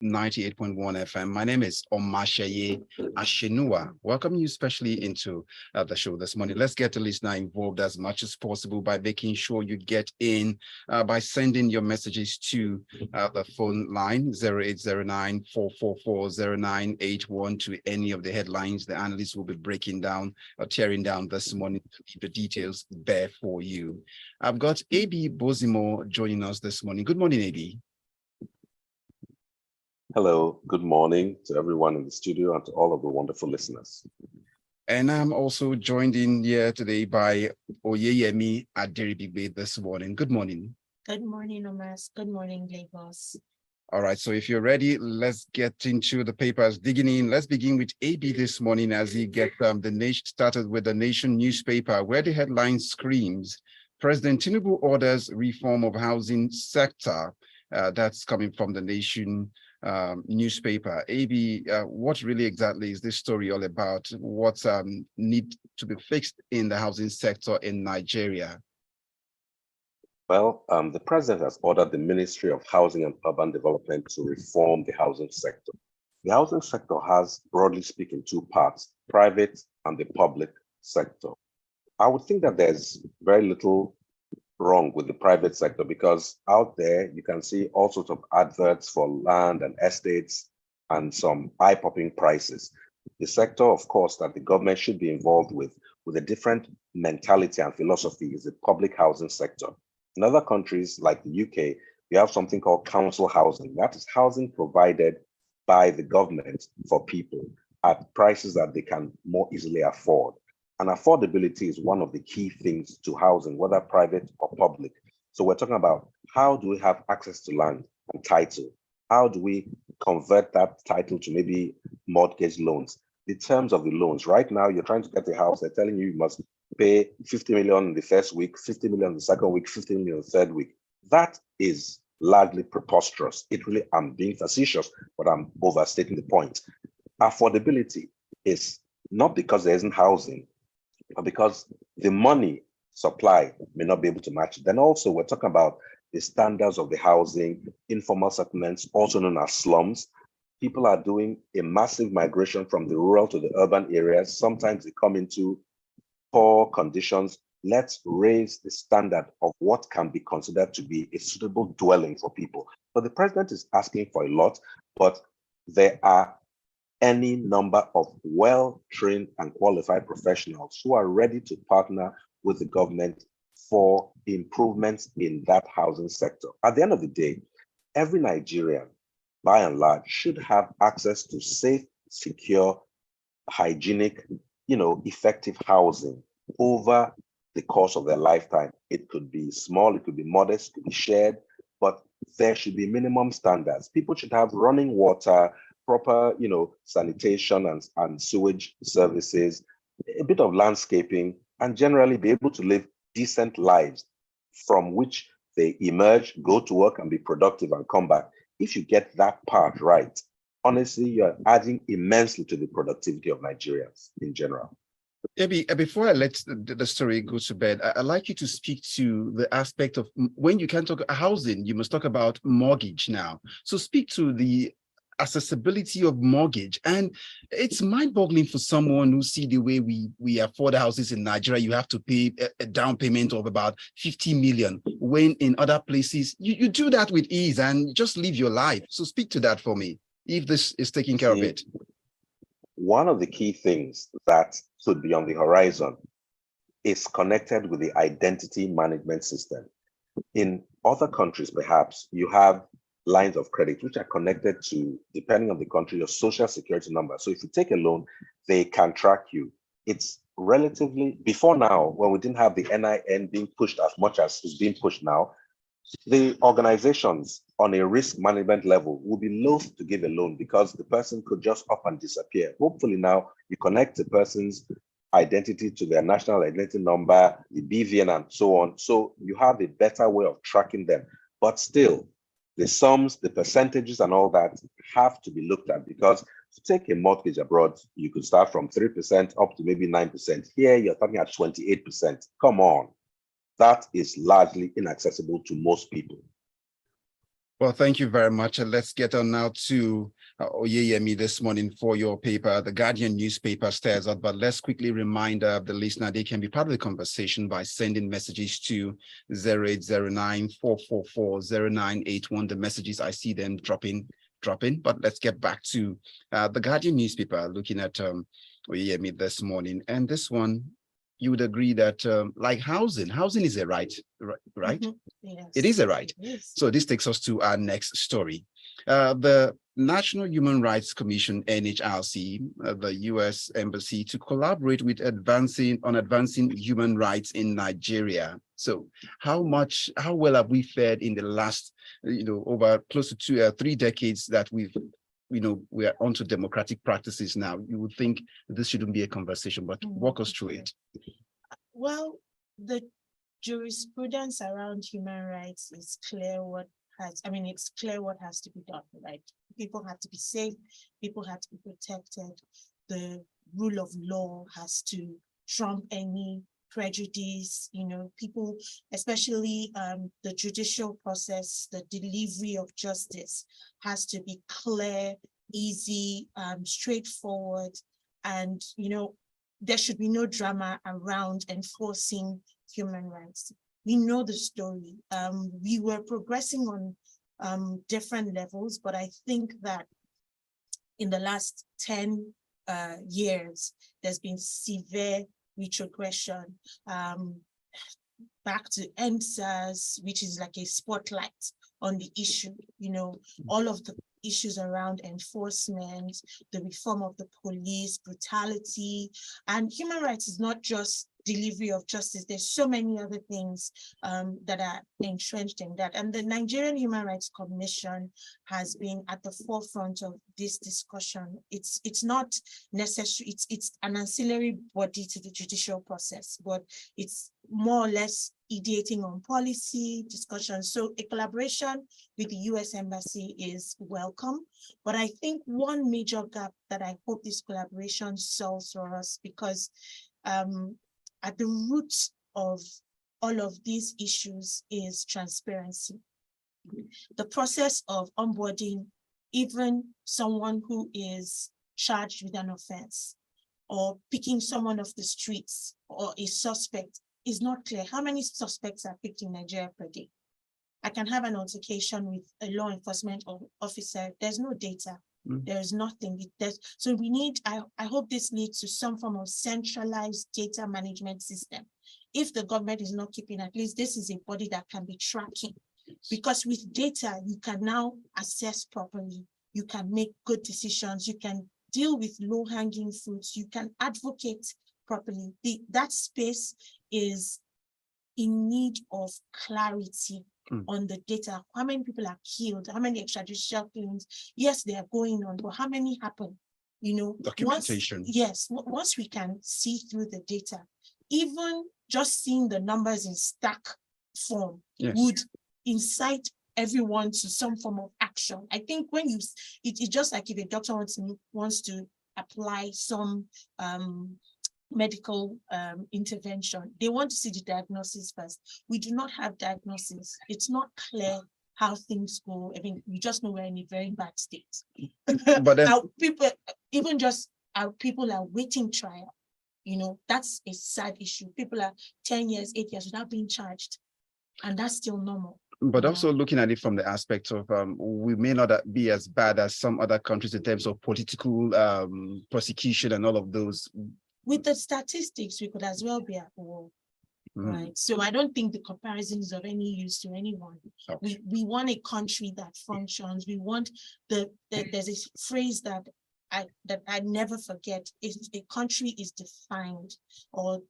98.1 FM. My name is Omatseye Atsenuwa. Welcome you specially into the show this morning. Let's get the listener involved as much as possible by making sure you get in by sending your messages to the phone line 0809-444-0981 to any of the headlines the analysts will be breaking down or tearing down this morning to leave the details there for you. I've got AB Bozimo joining us this morning. Good morning, AB. Hello, good morning to everyone in the studio and to all of the wonderful listeners. And I'm also joined in here today by Oyeyemi aderibigbe this morning. Good morning. Good morning, Omas. Good morning, Lagos. All right, so if you're ready, let's get into the papers, digging in. Let's begin with AB this morning as he gets the nation started with the Nation newspaper, where the headline screams, President Tinubu orders reform of housing sector. That's coming from the Nation newspaper. AB, what really exactly is this story all about? What need to be fixed in the housing sector in Nigeria? Well, the president has ordered the Ministry of Housing and Urban Development to reform the housing sector. The housing sector has, broadly speaking, two parts, private and the public sector. I would think that there's very little wrong with the private sector because out there you can see all sorts of adverts for land and estates and some eye-popping prices. The sector, of course, that the government should be involved with a different mentality and philosophy is the public housing sector. In other countries like the UK, we have something called council housing. That is housing provided by the government for people at prices that they can more easily afford. And affordability is one of the key things to housing, whether private or public. So we're talking about how do we have access to land and title? How do we convert that title to maybe mortgage loans? The terms of the loans. Right now, you're trying to get a house, they're telling you must pay 50 million in the first week, 50 million in the second week, 50 million in the third week. That is largely preposterous. I'm being facetious, but I'm overstating the point. Affordability is not because there isn't housing, because the money supply may not be able to match it. Then also we're talking about the standards of the housing, informal settlements, also known as slums. People are doing a massive migration from the rural to the urban areas. Sometimes they come into poor conditions. Let's raise the standard of what can be considered to be a suitable dwelling for people. So the president is asking for a lot, but there are any number of well-trained and qualified professionals who are ready to partner with the government for improvements in that housing sector. At the end of the day, every Nigerian, by and large, should have access to safe, secure, hygienic, effective housing over the course of their lifetime. It could be small, it could be modest, it could be shared, but there should be minimum standards. People should have running water, proper, sanitation and sewage services, a bit of landscaping, and generally be able to live decent lives from which they emerge, go to work and be productive and come back. If you get that part right, honestly, you're adding immensely to the productivity of Nigerians in general. Maybe before I let the story go to bed, I'd like you to speak to the aspect of when you can talk housing, you must talk about mortgage now. So speak to the accessibility of mortgage. And it's mind-boggling for someone who see the way we afford houses in Nigeria. You have to pay a down payment of about 50 million, when in other places you do that with ease and just live your life. So speak to that for me, if this is taking care of it. One of the key things that should be on the horizon is connected with the identity management system. In other countries, perhaps, you have lines of credit which are connected to, depending on the country, your social security number. So if you take a loan, they can track you. It's relatively, before now, when we didn't have the NIN being pushed as much as is being pushed now, the organizations on a risk management level will be loath to give a loan because the person could just up and disappear. Hopefully now you connect the person's identity to their national identity number, the BVN and so on. So you have a better way of tracking them. But still, the sums, the percentages and all that have to be looked at, because to take a mortgage abroad, you could start from 3% up to maybe 9%. Here, you're talking at 28%. Come on. That is largely inaccessible to most people. Well, thank you very much. And let's get on now to Oyeyemi this morning for your paper. The Guardian newspaper stares out, but let's quickly remind the listener they can be part of the conversation by sending messages to 0809-444-0981. The messages, I see them dropping. But let's get back to the Guardian newspaper, looking at Oyeyemi this morning. And this one, you would agree that like housing is a right? Mm-hmm. Yes. It is a right. Yes. So this takes us to our next story. The National Human Rights Commission, NHRC, the U.S. Embassy, to collaborate with advancing human rights in Nigeria. So how well have we fared in the last, over close to 3 decades that we are onto democratic practices now? You would think this shouldn't be a conversation, but walk us through it. Well, the jurisprudence around human rights is clear it's clear what has to be done, right? People have to be safe, people have to be protected, the rule of law has to trump any prejudice, people, especially the judicial process, the delivery of justice has to be clear, easy, straightforward, and there should be no drama around enforcing human rights. We know the story. We were progressing on different levels, but I think that in the last 10 years, there's been severe retrogression back to EndSARS, which is like a spotlight on the issue, all of the issues around enforcement, the reform of the police, brutality, and human rights is not just delivery of justice. There's so many other things that are entrenched in that. And the Nigerian Human Rights Commission has been at the forefront of this discussion. It's not necessary, it's an ancillary body to the judicial process, but it's more or less ideating on policy discussions. So a collaboration with the US Embassy is welcome, but I think one major gap that I hope this collaboration solves for us, because at the root of all of these issues is transparency. The process of onboarding even someone who is charged with an offense, or picking someone off the streets, or a suspect, is not clear. How many suspects are picked in Nigeria per day? I can have an altercation with a law enforcement officer. There's no data. There is nothing. So we need, I hope this leads to some form of centralized data management system. If the government is not keeping, at least this is a body that can be tracking. Because with data, you can now assess properly. You can make good decisions. You can deal with low-hanging fruits. You can advocate properly. That space is in need of clarity on the data. How many people are killed? How many extrajudicial killings? Yes, they are going on, but how many happen? Documentation. Once we can see through the data, even just seeing the numbers in stack form would incite everyone to some form of action. I think when it's just like if a doctor wants to apply some medical intervention, they want to see the diagnosis first. We do not have diagnosis. It's not clear how things go. I mean, we just know we're in a very bad state. But then our people are waiting trial. That's a sad issue. People are 10 years, 8 years without being charged, and that's still normal. But also looking at it from the aspect of we may not be as bad as some other countries in terms of political prosecution and all of those. With the statistics, we could as well be at war, right? So I don't think the comparison is of any use to anyone. Okay. We want a country that functions. We want there's a phrase that I never forget. Is a country is defined, or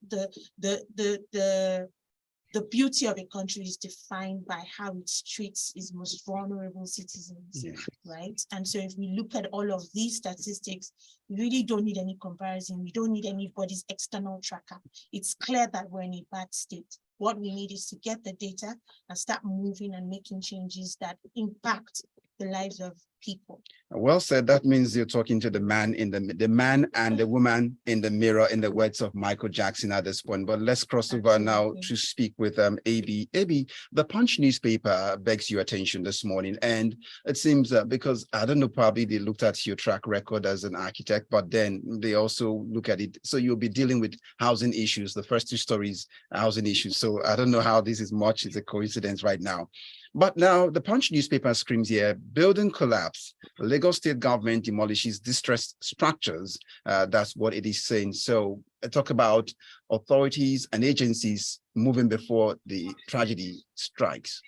the beauty of a country is defined by how it treats its most vulnerable citizens, right? And so if we look at all of these statistics, we really don't need any comparison. We don't need anybody's external tracker. It's clear that we're in a bad state. What we need is to get the data and start moving and making changes that impact the lives of people. Well said. That means you're talking to the man and the woman in the mirror, in the words of Michael Jackson at this point. But let's cross over now to speak with AB. AB, the Punch newspaper begs your attention this morning, and it seems because I don't know, probably they looked at your track record as an architect, but then they also look at it. So you'll be dealing with housing issues. The first two stories are housing issues. So I don't know how this is much is a coincidence right now. But now the Punch newspaper screams here, building collapse. Lagos state government demolishes distressed structures. That's what it is saying. So talk about authorities and agencies moving before the tragedy strikes.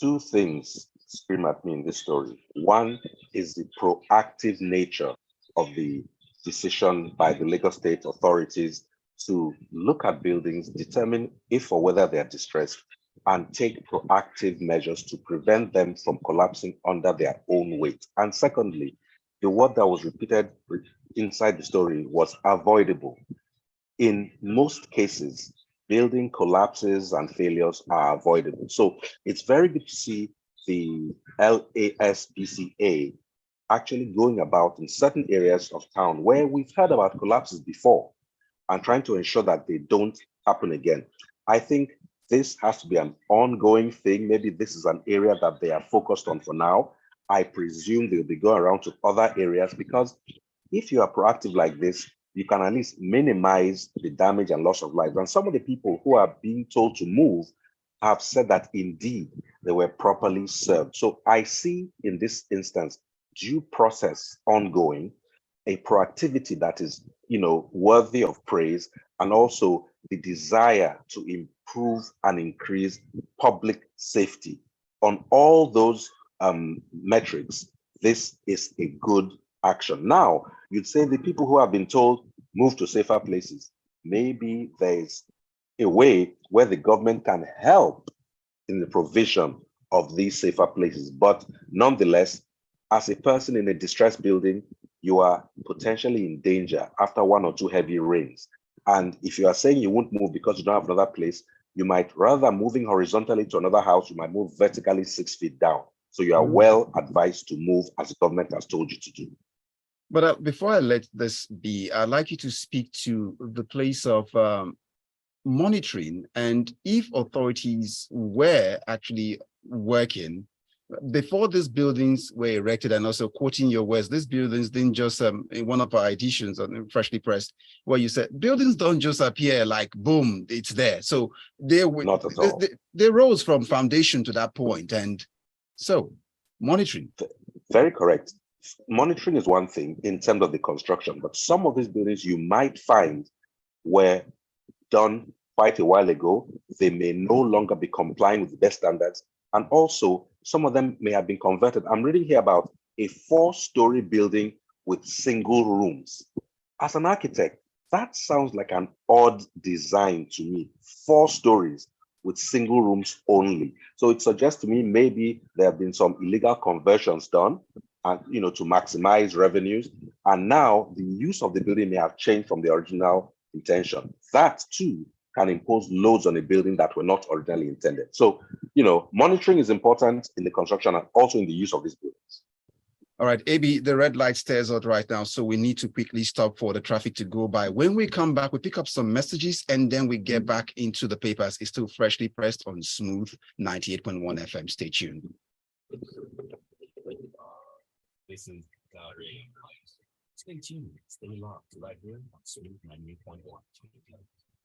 Two things scream at me in this story. One is the proactive nature of the decision by the Lagos state authorities to look at buildings, determine if or whether they are distressed, and take proactive measures to prevent them from collapsing under their own weight. And secondly, the word that was repeated inside the story was avoidable. In most cases, building collapses and failures are avoidable. So it's very good to see the LASBCA actually going about in certain areas of town where we've heard about collapses before and trying to ensure that they don't happen again. I think this has to be an ongoing thing. Maybe this is an area that they are focused on for now. I presume they'll be going around to other areas, because if you are proactive like this, you can at least minimize the damage and loss of lives. And some of the people who are being told to move have said that indeed they were properly served. So I see in this instance due process ongoing, a proactivity that is, worthy of praise, and also the desire to improve and increase public safety. On all those metrics, this is a good action. Now, you'd say the people who have been told move to safer places, maybe there's a way where the government can help in the provision of these safer places. But nonetheless, as a person in a distressed building, you are potentially in danger after one or two heavy rains. And if you are saying you won't move because you don't have another place, you might, rather than moving horizontally to another house, you might move vertically 6 feet down. So you are well advised to move as the government has told you to do. But before I let this be, I'd like you to speak to the place of monitoring, and if authorities were actually working before these buildings were erected. And also quoting your words, these buildings didn't just in one of our editions on Freshly Pressed, where you said buildings don't just appear like boom, it's there. So they rose from foundation to that point. And so monitoring. Very correct. Monitoring is one thing in terms of the construction, but some of these buildings you might find were done quite a while ago. They may no longer be complying with the best standards. And also, some of them may have been converted. I'm reading here about a 4-story building with single rooms. As an architect, that sounds like an odd design to me. 4 stories with single rooms only. So it suggests to me maybe there have been some illegal conversions done, and to maximize revenues. And now the use of the building may have changed from the original intention. That too can impose loads on a building that were not originally intended. So, monitoring is important in the construction and also in the use of these buildings. All right, AB, the red light stares out right now, so we need to quickly stop for the traffic to go by. When we come back, we pick up some messages and then we get back into the papers. It's still Freshly Pressed on Smooth 98.1 FM. Stay tuned. This is Stay tuned, stay locked right here on Smooth 98.1.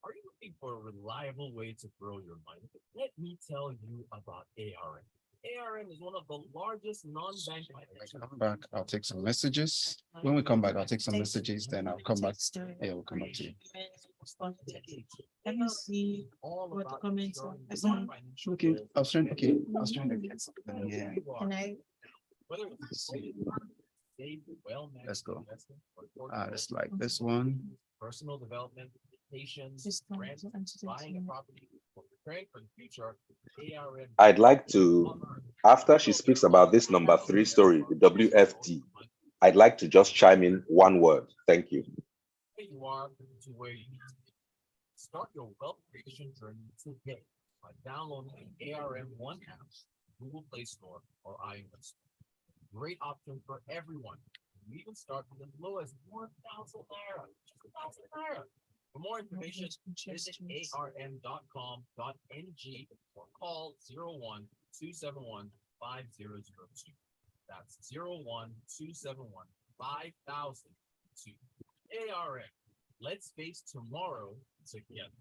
Are you looking for a reliable way to grow your money? Let me tell you about ARM. ARM is one of the largest non-bank Come back, I'll take some messages. When we come back, I'll take some messages, then I'll come back. Yeah, we'll come back to you. Let me see what the comments are. Okay, I was trying to get something. Yeah. Can I? Let's go. It's like this one. Personal development, patience, buying a property, preparing for the future. I'd like to, after she speaks about this number 3 story, the WFD, I'd like to just chime in one word. Thank you. Where you are to where you need to be. Start your wealth creation journey today by downloading the ARM One app, Google Play Store, or iOS. great option for everyone. We even start with as low as 1,000 naira. Just 1,000 naira. For more information, visit arm.com.ng or call 01-271-5002. That's 01-271-5002. ARM. Let's face tomorrow together.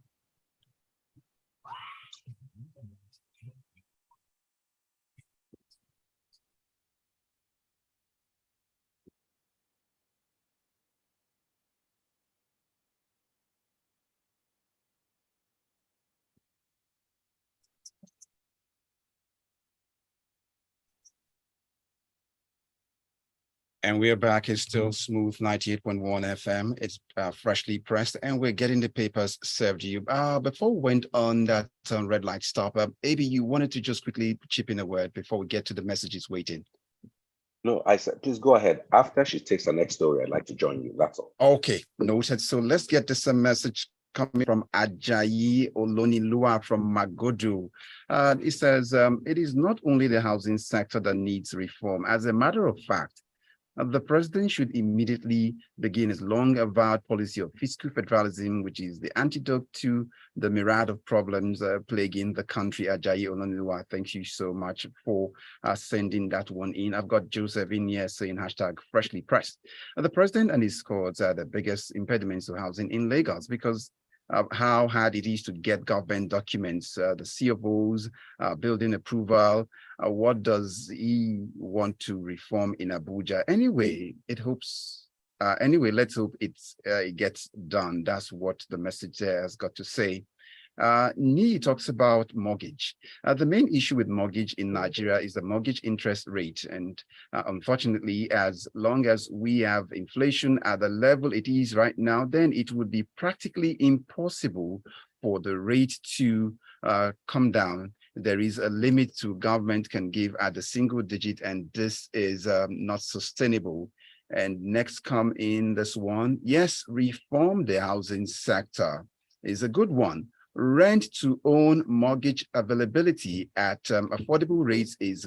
And we're back. It's still smooth 98.1 FM. It's freshly pressed, and we're getting the papers served to you. Before we went on that red light stop, maybe you wanted to just quickly chip in a word before we get to the messages waiting. No, I said, please go ahead. After she takes the next story, I'd like to join you. That's all. Okay, noted. So let's get this message coming from Ajayi Olonilua from Magodo. It says, it is not only the housing sector that needs reform. As a matter of fact, the president should immediately begin his long-avowed policy of fiscal federalism, which is the antidote to the myriad of problems plaguing the country. Ajayi Olonilua, thank you so much for sending that one in. I've got Joseph in here saying hashtag freshly pressed. The president and his squads are the biggest impediments to housing in Lagos because of how hard it is to get government documents, the CFOs, building approval. What does he want to reform in Abuja? Anyway, let's hope it gets done. That's what the message there has got to say. Ni talks about mortgage. The main issue with mortgage in Nigeria is the mortgage interest rate. And unfortunately, as long as we have inflation at the level it is right now, then it would be practically impossible for the rate to come down. There is a limit to government can give at the single digit, and this is not sustainable. And next come in this one. Yes, reform the housing sector is a good one. Rent to own mortgage availability at affordable rates is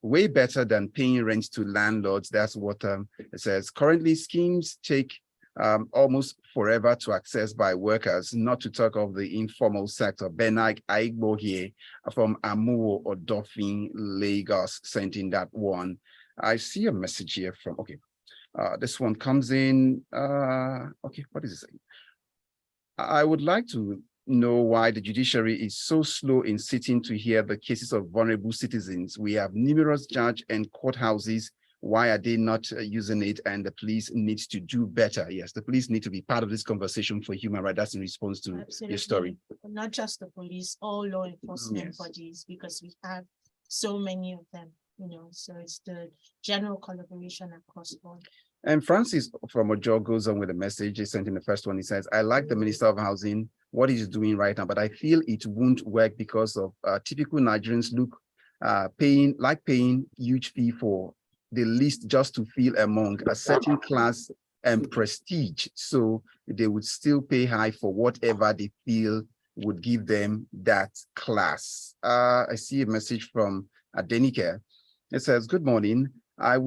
way better than paying rent to landlords. That's what it says. Currently, schemes take almost forever to access by workers, not to talk of the informal sector. Benag Aigbo here from Amuwo or Dolphin, Lagos, sent in that one. I see a message here from, okay, this one comes in, okay, what is it saying? I would like to know why the judiciary is so slow in sitting to hear the cases of vulnerable citizens. We have numerous judge and courthouses. Why are they not using it? And the police needs to do better. Yes, the police need to be part of this conversation for human rights. That's in response to your story. Not just the police, all law enforcement bodies, because we have so many of them, so it's the general collaboration across board. And Francis from Ojo goes on with a message. He sent in the first one. He says, I like the Minister of Housing, what he's doing right now, but I feel it won't work because of typical Nigerians paying huge fee for the least just to feel among a certain class and prestige. So they would still pay high for whatever they feel would give them that class. I see a message from Adenike. It says, good morning. I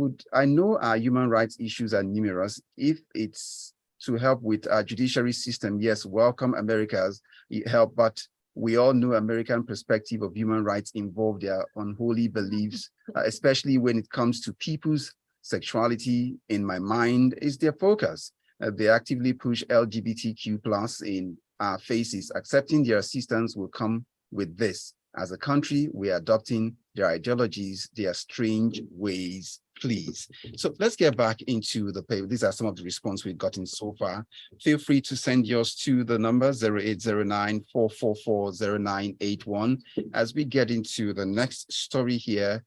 know our human rights issues are numerous. If it's to help with our judiciary system, yes, welcome America's help, but we all know American perspective of human rights involve their unholy beliefs, especially when it comes to people's sexuality. In my mind, is their focus. They actively push LGBTQ+ in our faces. Accepting their assistance will come with this. As a country, we are adopting their ideologies, their strange ways, please. So let's get back into the paper. These are some of the response we've gotten so far. Feel free to send yours to the number 0809-444-0981. As we get into the next story here,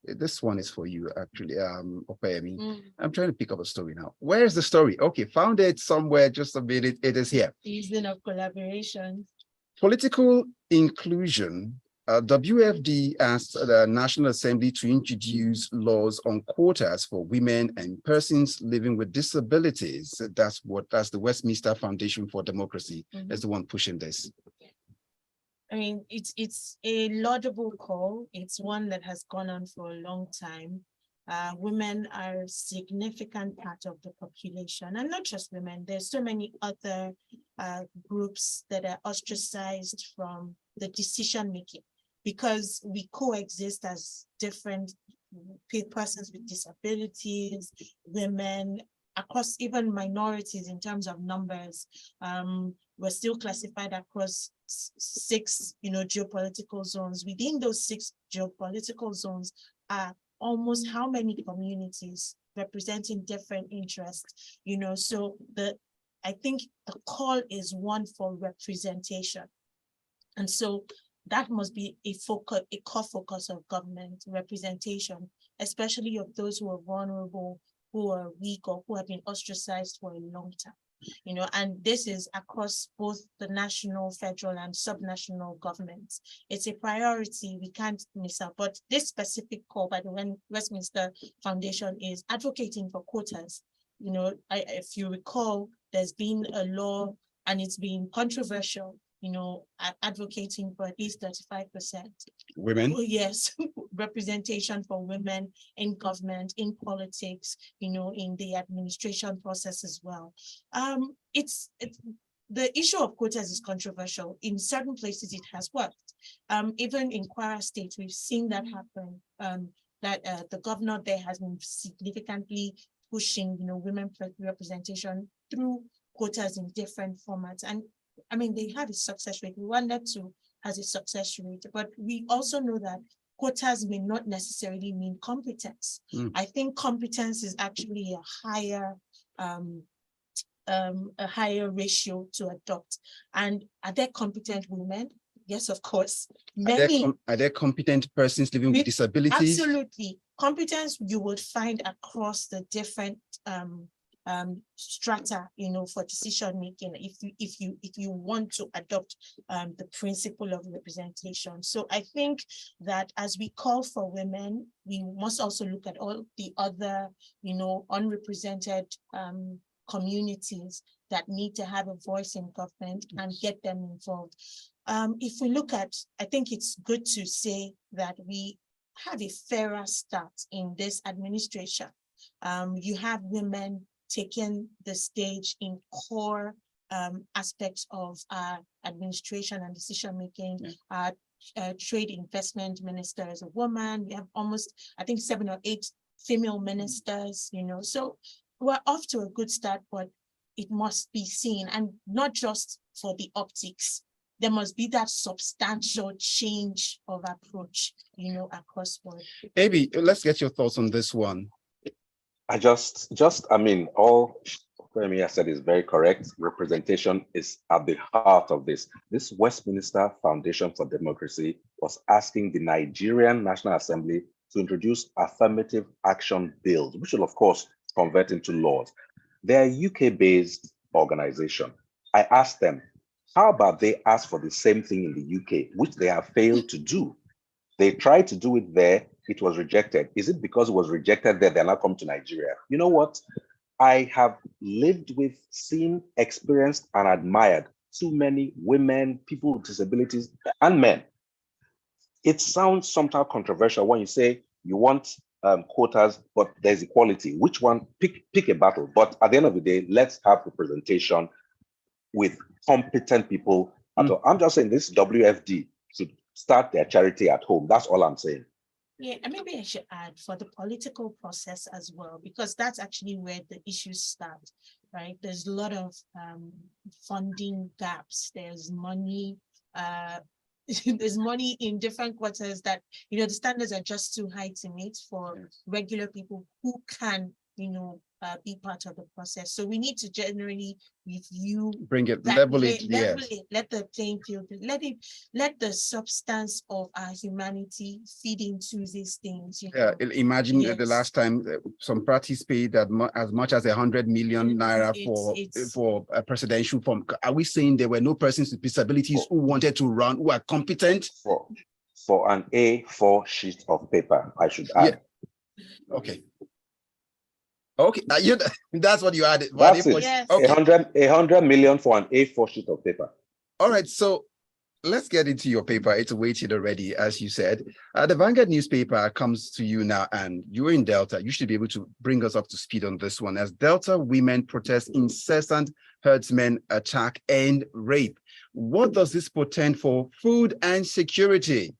this one is for you, actually, Oyeyemi. I'm trying to pick up a story now. Where's the story? Okay, found it somewhere, just a minute. It is here. Season of collaboration. Political inclusion. WFD asked the National Assembly to introduce laws on quotas for women and persons living with disabilities. That's the Westminster Foundation for Democracy. That's the one pushing this. I mean, it's a laudable call. It's one that has gone on for a long time. Women are a significant part of the population, and not just women. There's so many other groups that are ostracized from the decision making because we coexist as different persons with disabilities, women, across even minorities in terms of numbers. We're still classified across six, geopolitical zones. Within those six geopolitical zones are almost how many communities representing different interests, so I think the call is one for representation. And so that must be a core focus of government representation, especially of those who are vulnerable, who are weak, or who have been ostracized for a long time. And this is across both the national, federal, and subnational governments. It's a priority we can't miss out. But this specific call by the Westminster Foundation is advocating for quotas. If you recall, there's been a law and it's been controversial, advocating for at least 35%. Women? Oh, yes, representation for women in government, in politics, in the administration process as well. It's the issue of quotas is controversial. In certain places, it has worked. Even in Kwara State, we've seen that happen. The governor there has been significantly pushing, women representation through quotas in different formats. And I mean, they have a success rate. Rwanda too has a success rate, but we also know that quotas may not necessarily mean competence. I think competence is actually a higher ratio to adopt. And are there competent women? Yes, of course. Are there competent persons living with disabilities? Absolutely. Competence you would find across the different strata, for decision making, if you want to adopt the principle of representation. So I think that as we call for women, we must also look at all the other, unrepresented communities that need to have a voice in government and get them involved. If we look at, I think it's good to say that we have a fairer start in this administration. You have women taking the stage in core aspects of our administration and decision making. Our trade investment minister is a woman. We have almost, I think, 7 or 8 female ministers, so we're off to a good start, but it must be seen, and not just for the optics. There must be that substantial change of approach, across board. Maybe let's get your thoughts on this one. All Oyeyemi said is very correct. Representation is at the heart of this. This Westminster Foundation for Democracy was asking the Nigerian National Assembly to introduce affirmative action bills, which will, of course, convert into laws. They're a UK-based organization. I asked them, how about they ask for the same thing in the UK, which they have failed to do? They tried to do it there. It was rejected. Is it because it was rejected there, they're not come to Nigeria? You know what? I have lived with, seen, experienced, and admired too many women, people with disabilities, and men. It sounds somehow controversial when you say you want quotas, but there's equality. Which one? Pick a battle. But at the end of the day, let's have representation with competent people. I'm just saying this WFD should start their charity at home. That's all I'm saying. Yeah, and maybe I should add for the political process as well, because that's actually where the issues start, right? There's a lot of funding gaps. There's money. There's money in different quarters that, the standards are just too high to meet for regular people who can, be part of the process. So we need to generally review, bring it, level it, let the playing field, let the substance of our humanity feed into these things. Imagine the last time some parties paid as much as 100 million naira for a presidential form. Are we saying there were no persons with disabilities who wanted to run, who are competent? For an A4 sheet of paper, I should add. Okay. Okay, that's what you added. That's it. Yes. Okay. 100 million for an A4 sheet of paper. All right, so let's get into your paper. It's waiting already, as you said. The Vanguard newspaper comes to you now, and you're in Delta. You should be able to bring us up to speed on this one. As Delta women protest incessant herdsmen attack and rape. What does this portend for food and security?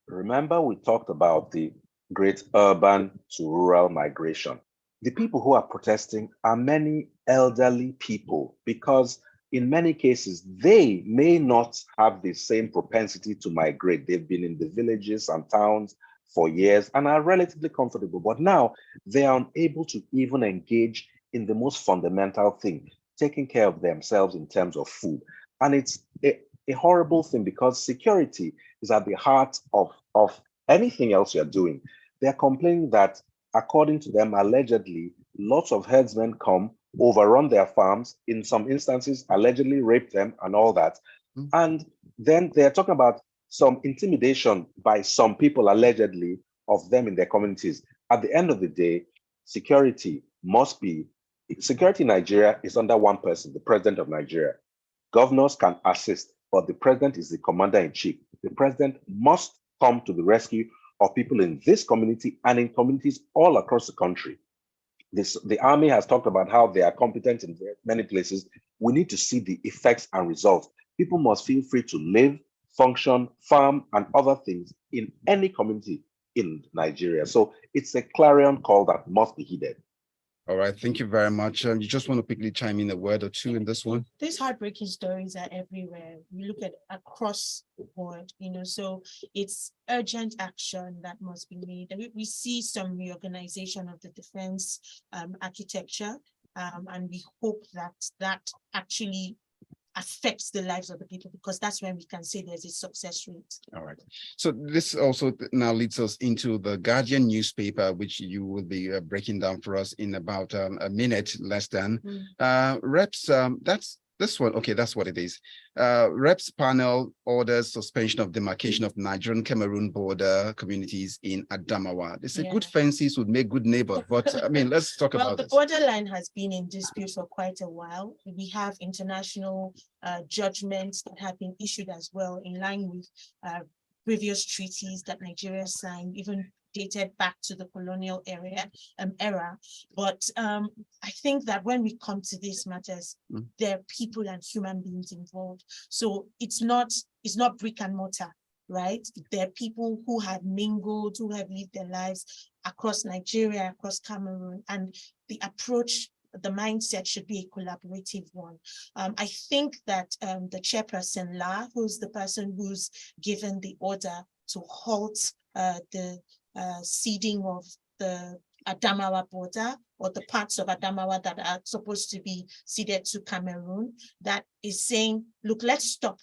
Remember, we talked about the great urban to rural migration. The people who are protesting are many elderly people because in many cases, they may not have the same propensity to migrate. They've been in the villages and towns for years and are relatively comfortable, but now they are unable to even engage in the most fundamental thing, taking care of themselves in terms of food. And it's a horrible thing because security is at the heart of anything else you're doing. They're complaining that, according to them, allegedly, lots of herdsmen come, overrun their farms, in some instances, allegedly rape them and all that. And then they're talking about some intimidation by some people, allegedly, of them in their communities. At the end of the day, security in Nigeria is under one person, the president of Nigeria. Governors can assist, but the president is the commander-in-chief. The president must come to the rescue of people in this community and in communities all across the country. The army has talked about how they are competent in many places. We need to see the effects and results. People must feel free to live, function, farm, and other things in any community in Nigeria. So it's a clarion call that must be heeded. All right, thank you very much. You just want to quickly chime in a word or two in this one? These heartbreaking stories are everywhere. We look at across the board, so it's urgent action that must be made. We see some reorganization of the defense architecture, and we hope that actually affects the lives of the people, because that's when we can say there's a success rate. All right. So this also now leads us into the Guardian newspaper, which you will be breaking down for us in about a minute, less than. Reps, that's this one. Okay, that's what it is. Reps panel orders suspension of demarcation of Nigerian-Cameroon border communities in Adamawa. They say good fences would make good neighbors, but I mean, let's talk about the borderline has been in dispute for quite a while. We have international judgments that have been issued as well, in line with previous treaties that Nigeria signed, even dated back to the colonial era. But I think that when we come to these matters, there are people and human beings involved. So it's not brick and mortar, right? There are people who have mingled, who have lived their lives across Nigeria, across Cameroon, and the approach, the mindset should be a collaborative one. I think that the chairperson, La, who's the person who's given the order to halt the ceding of the Adamawa border, or the parts of Adamawa that are supposed to be ceded to Cameroon, that is saying, look, let's stop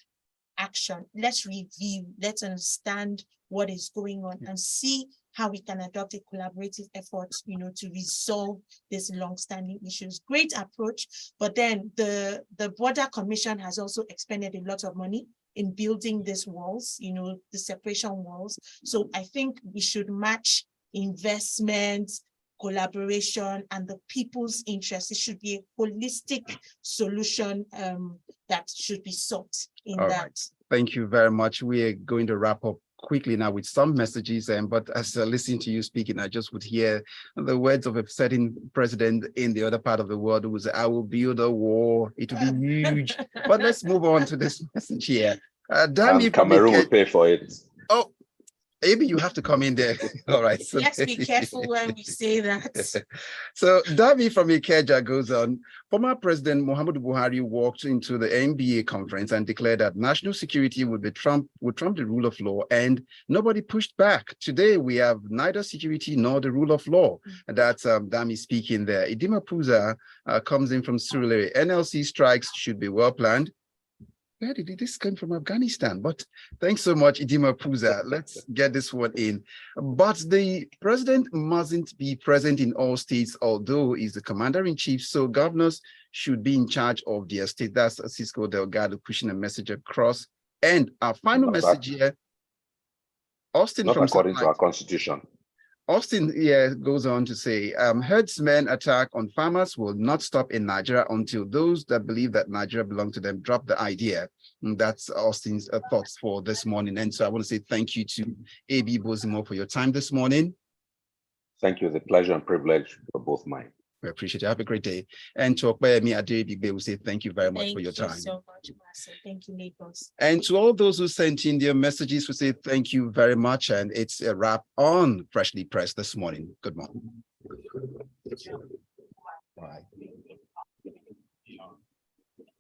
action, let's review, let's understand what is going on and see how we can adopt a collaborative effort, to resolve these long-standing issues. Great approach, but then the Border Commission has also expended a lot of money in building these walls, the separation walls. So I think we should match investment, collaboration, and the people's interests. It should be a holistic solution that should be sought in that. Right. Thank you very much. We are going to wrap up quickly now with some messages, but as listening to you speaking, I just would hear the words of a certain president in the other part of the world who said, I will build a wall, it will be huge. But let's move on to this message here. Cameroon will pay for it. Oh, maybe you have to come in there. All right. So let's be careful when we say that. So Davi from Ikeja goes on. Former President Muhammadu Buhari walked into the NBA conference and declared that national security would trump the rule of law, and nobody pushed back. Today we have neither security nor the rule of law. And that's Dami speaking there. Idima Puza comes in from Surulere. NLC strikes should be well planned. Where did this come from? Afghanistan? But thanks so much, Idima Puza. Let's get this one in. But the president mustn't be present in all states, although he's the commander-in-chief, so governors should be in charge of their state. That's Cisco Delgado pushing a message across. And our final message here, Austin not from according to our constitution. Austin goes on to say, herdsmen attack on farmers will not stop in Nigeria until those that believe that Nigeria belongs to them drop the idea. And that's Austin's thoughts for this morning. And so I want to say thank you to A.B. Bozimo for your time this morning. Thank you. It's a pleasure and privilege for both mine. We appreciate it. Have a great day. And to Oyeyemi Aderibigbe, we say thank you very much for your time. Thank you so much, Master. Thank you, Lagos. And to all those who sent in their messages, we say thank you very much. And it's a wrap on Freshly Pressed this morning. Good morning.